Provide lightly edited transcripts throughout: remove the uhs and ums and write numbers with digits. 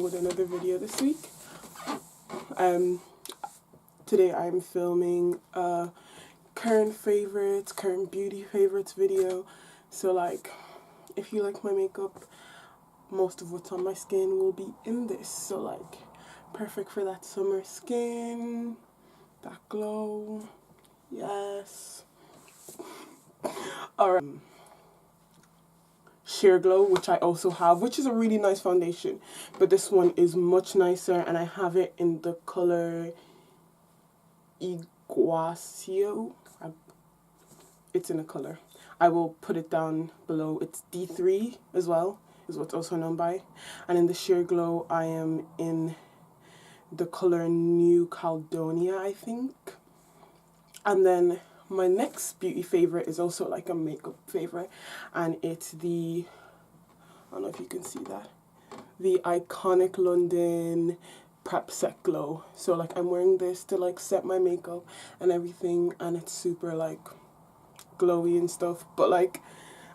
with another video this week. Today I'm filming a current beauty favorites video. So like, if you like my makeup, most of what's on my skin will be in this. So like, perfect for that summer skin, that glow, yes. Alright. Sheer Glow, which I also have, which is a really nice foundation, but this one is much nicer, and I have it in the color igacau. It's in a color. I will put it down below. It's D3 as well, is what's also known by. And in the Sheer Glow, I am in the color New Caledonia, I think. And then my next beauty favorite is also like a makeup favorite, and it's the, I don't know if you can see that, the iconic London Prep Set Glow. So like, I'm wearing this to like set my makeup and everything, and it's super like glowy and stuff, but like,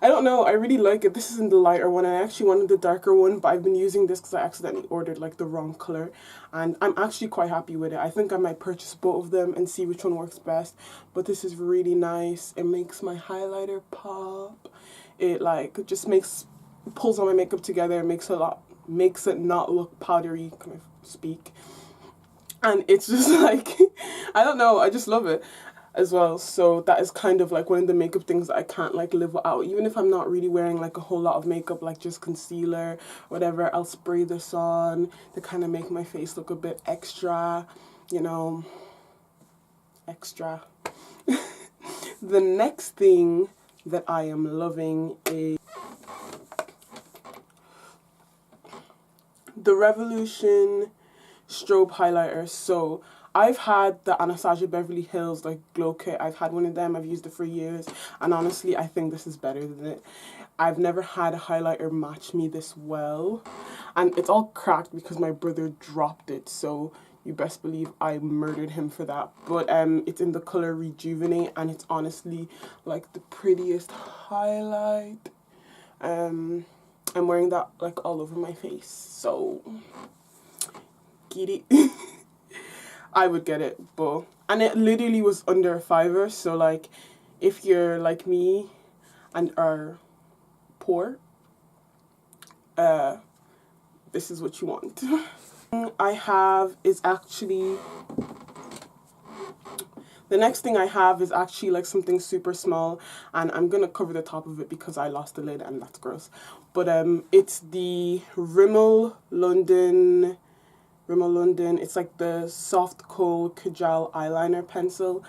I don't know, I really like it. This isn't the lighter one, and I actually wanted the darker one, but I've been using this because I accidentally ordered like the wrong color, and I'm actually quite happy with it. I think I might purchase both of them and see which one works best, but this is really nice. It makes my highlighter pop. It like just pulls all my makeup together, makes it not look powdery, kind of speak. And it's just like, I don't know, I just love it as well. So that is kind of like one of the makeup things that I can't like live without. Even if I'm not really wearing like a whole lot of makeup, like just concealer, whatever, I'll spray this on to kind of make my face look a bit extra, you know, extra. The next thing that I am loving is the Revolution strobe highlighter. So I've had the Anastasia Beverly Hills like glow kit. I've had one of them. I've used it for years, and honestly I think this is better than it. I've never had a highlighter match me this well, and it's all cracked because my brother dropped it, so you best believe I murdered him for that. But it's in the color Rejuvenate, and it's honestly like the prettiest highlight. I'm wearing that like all over my face, so get it. I would get it, and it literally was under a $5, so like, if you're like me and are poor, this is what you want. I have is actually, the next thing I have is actually like something super small, and I'm gonna cover the top of it because I lost the lid and that's gross. But it's the Rimmel London. It's like the Soft Kohl Kajal eyeliner pencil,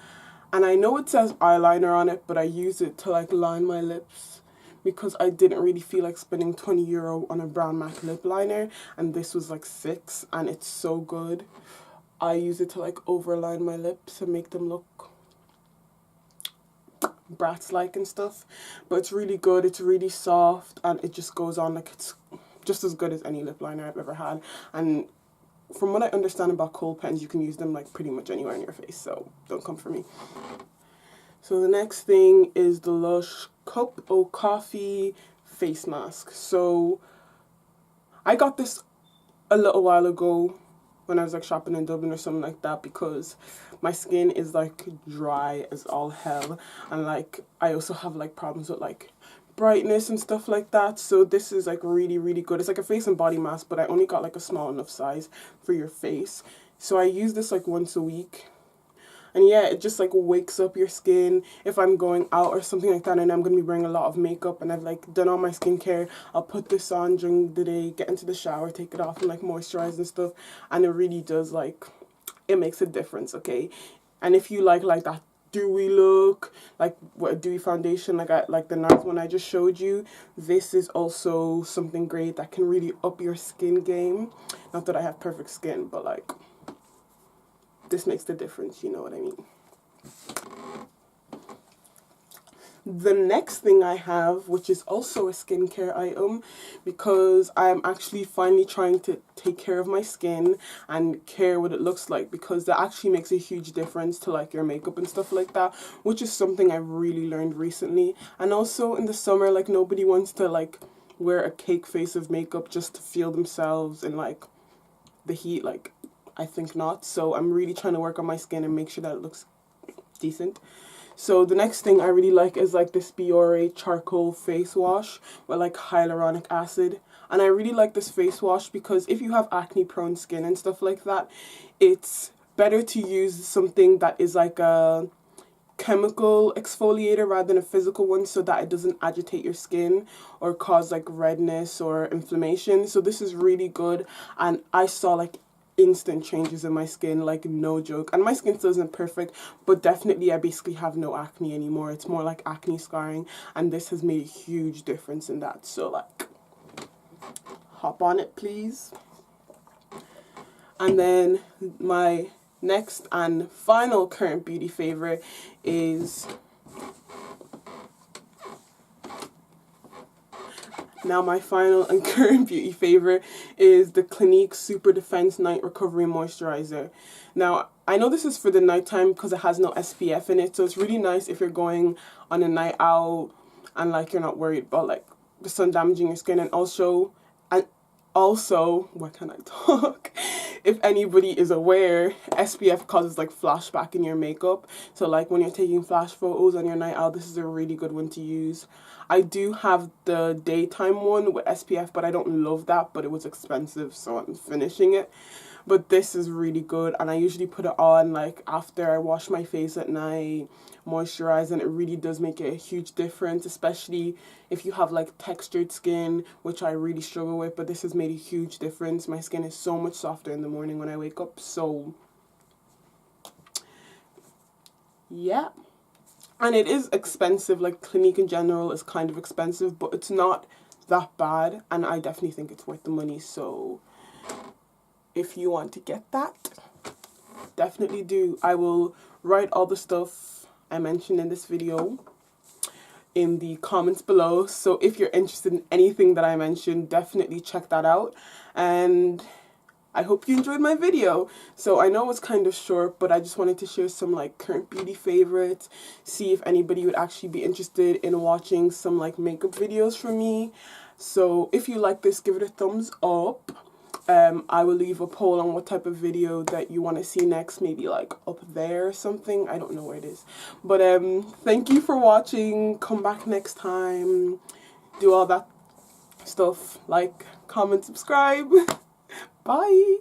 and I know it says eyeliner on it, but I use it to like line my lips because I didn't really feel like spending €20 on a brown MAC lip liner, and this was like $6, and it's so good. I use it to like overline my lips and make them look brats like and stuff, but it's really good. It's really soft, and it just goes on like, it's just as good as any lip liner I've ever had. And from what I understand about Kohl pens, you can use them like pretty much anywhere in your face, so don't come for me. So the next thing is the Lush Cup o' Coffee face mask. So I got this a little while ago when I was like shopping in Dublin or something like that, because my skin is like dry as all hell, and like I also have like problems with like brightness and stuff like that. So this is like really, really good. It's like a face and body mask, but I only got like a small enough size for your face. So I use this like once a week, and yeah, it just like wakes up your skin. If I'm going out or something like that and I'm gonna be wearing a lot of makeup and I've like done all my skincare, I'll put this on during the day, get into the shower, take it off, and like moisturize and stuff, and it really does like, it makes a difference, okay? And if you like that dewy look, like what a dewy foundation, like the NARS one I just showed you, this is also something great that can really up your skin game. Not that I have perfect skin, but like, this makes the difference, you know what I mean. The next thing I have, which is also a skincare item, because I'm actually finally trying to take care of my skin and care what it looks like, because that actually makes a huge difference to like your makeup and stuff like that, which is something I've really learned recently. And also in the summer, like nobody wants to like wear a cake face of makeup just to feel themselves and like the heat? Like, I think not. So I'm really trying to work on my skin and make sure that it looks decent. So the next thing I really like is like this Biore charcoal face wash with like hyaluronic acid. And I really like this face wash because if you have acne prone skin and stuff like that, it's better to use something that is like a chemical exfoliator rather than a physical one, so that it doesn't agitate your skin or cause like redness or inflammation. So this is really good, and I saw like instant changes in my skin, like no joke. And my skin still isn't perfect, but definitely I basically have no acne anymore. It's more like acne scarring, and this has made a huge difference in that. So like, hop on it please. And then my next and final current beauty favorite is, my final and current beauty favorite is the Clinique Super Defense Night Recovery Moisturizer. Now, I know this is for the nighttime because it has no SPF in it, so it's really nice if you're going on a night out and like you're not worried about like the sun damaging your skin. And also, why can't I talk? If anybody is aware, SPF causes like flashback in your makeup. So like when you're taking flash photos on your night out, this is a really good one to use. I do have the daytime one with SPF, but I don't love that, but it was expensive, so I'm finishing it. But this is really good, and I usually put it on like after I wash my face at night, moisturize, and it really does make a huge difference, especially if you have like textured skin, which I really struggle with. But this has made a huge difference. My skin is so much softer in the morning when I wake up. So yeah, and it is expensive. Like Clinique in general is kind of expensive, but it's not that bad, and I definitely think it's worth the money. So if you want to get that, definitely do. I will write all the stuff I mentioned in this video in the comments below. So if you're interested in anything that I mentioned, definitely check that out. And I hope you enjoyed my video. So I know it's kind of short, but I just wanted to share some like current beauty favorites, see if anybody would actually be interested in watching some like makeup videos from me. So if you like this, give it a thumbs up. I will leave a poll on what type of video that you want to see next, maybe like up there or something. I don't know where it is. But thank you for watching. Come back next time. Do all that stuff. Like, comment, subscribe. Bye.